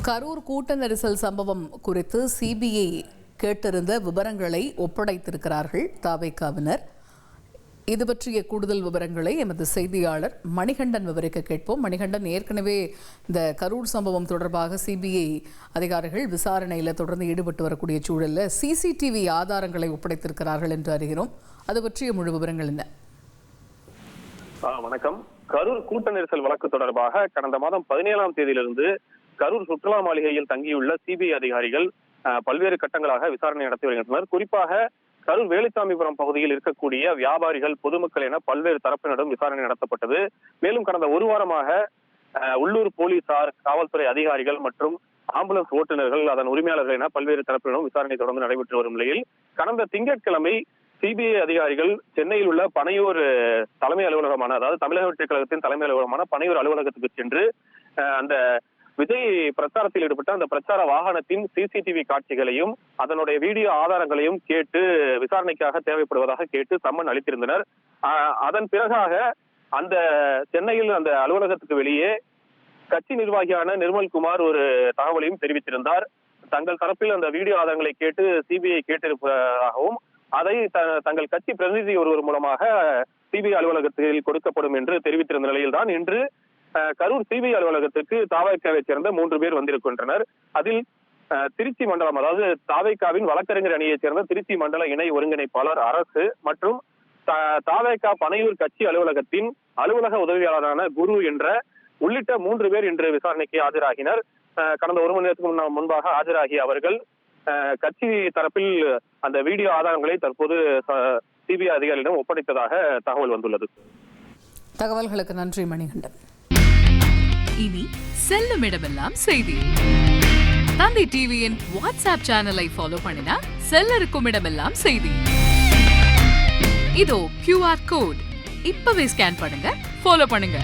கரூர் கூட்ட நெரிசல் சம்பவம் குறித்து சிபிஐ கேட்டிருந்த விவரங்களை ஒப்படைத்திருக்கிறார்கள் தவேகாவினர். இது பற்றிய கூடுதல் விவரங்களை எமது செய்தியாளர் மணிகண்டன் விவரிக்க கேட்போம். மணிகண்டன், ஏற்கனவே இந்த கரூர் சம்பவம் தொடர்பாக சிபிஐ அதிகாரிகள் விசாரணையில் தொடர்ந்து ஈடுபட்டு வரக்கூடிய சூழலில் சிசிடிவி ஆதாரங்களை ஒப்படைத்திருக்கிறார்கள் என்று அறிகிறோம். அது பற்றிய முழு விவரங்கள் என்ன? வணக்கம். கரூர் கூட்ட நெரிசல் வழக்கு தொடர்பாக கடந்த மாதம் 17ஆம் தேதியிலிருந்து கரூர் சுற்றுலா மாளிகையில் தங்கியுள்ள சிபிஐ அதிகாரிகள் பல்வேறு கட்டங்களாக விசாரணை நடத்தி வருகின்றனர். குறிப்பாக கரூர் வேலுச்சாமிபுரம் பகுதியில் இருக்கக்கூடிய வியாபாரிகள், பொதுமக்கள் என பல்வேறு தரப்பினரும் விசாரணை நடத்தப்பட்டது. மேலும் கடந்த ஒரு வாரமாக உள்ளூர் போலீசார், காவல்துறை அதிகாரிகள் மற்றும் ஆம்புலன்ஸ் ஓட்டுநர்கள், அதன் உரிமையாளர்கள் என பல்வேறு தரப்பினரும் விசாரணை தொடர்ந்து நடைபெற்று வரும் நிலையில் கடந்த திங்கட்கிழமை சிபிஐ அதிகாரிகள் சென்னையில் உள்ள பனையூர் தலைமை அலுவலகமான, அதாவது தமிழக வெற்றிக் கழகத்தின் தலைமை அலுவலகமான பனையூர் அலுவலகத்துக்கு சென்று அந்த விஜய் பிரச்சாரத்தில் ஈடுபட்ட அந்த பிரச்சார வாகனத்தின் சிசிடிவி காட்சிகளையும் அதனுடைய வீடியோ ஆதாரங்களையும் கேட்டு விசாரணைக்காக தேவைப்படுவதாக கேட்டு சம்மன் அளித்திருந்தனர். அதன் பிறகாக அந்த சென்னையில் அந்த அலுவலகத்துக்கு வெளியே கட்சி நிர்வாகியான நிர்மல்குமார் ஒரு தகவலையும் தெரிவித்திருந்தார். தங்கள் தரப்பில் அந்த வீடியோ ஆதாரங்களை கேட்டு சிபிஐ கேட்டிருப்பதாகவும் அதை தங்கள் கட்சி பிரதிநிதி ஒருவர் மூலமாக சிபிஐ அலுவலகத்தில் கொடுக்கப்படும் என்று தெரிவித்திருந்த நிலையில்தான் இன்று கரூர் சிபிஐ அலுவலகத்திற்கு தாவேகாவை சேர்ந்த 3 பேர் வந்திருக்கின்றனர். அதில் திருச்சி மண்டலம், அதாவது தாவேகாவின் வழக்கறிஞர் அணியைச் சேர்ந்த திருச்சி மண்டல இணை ஒருங்கிணைப்பாளர் அரசு மற்றும் தாவேகா பனையூர் கட்சி அலுவலகத்தின் அலுவலக உதவியாளரான குரு என்ற உள்ளிட்ட 3 பேர் இன்று விசாரணைக்கு ஆஜராகினர். கடந்த 1 மணி நேரத்துக்கு முன்பாக ஆஜராகிய அவர்கள் கட்சி தரப்பில் அந்த வீடியோ ஆதாரங்களை தற்போது சிபிஐ அதிகாரிகளிடம் ஒப்படைத்ததாக தகவல் வந்துள்ளது. தகவல்களுக்கு நன்றி மணிகண்டன். இனி செல்லும் இடமெல்லாம் செய்தி. தந்தை டிவியின் வாட்ஸ்அப் சேனலை ஃபாலோ பண்ணினா செல்ல இருக்கும் இடமெல்லாம் செய்தி. இதோ QR கோட், இப்பவே ஸ்கேன் பண்ணுங்க, ஃபாலோ பண்ணுங்க.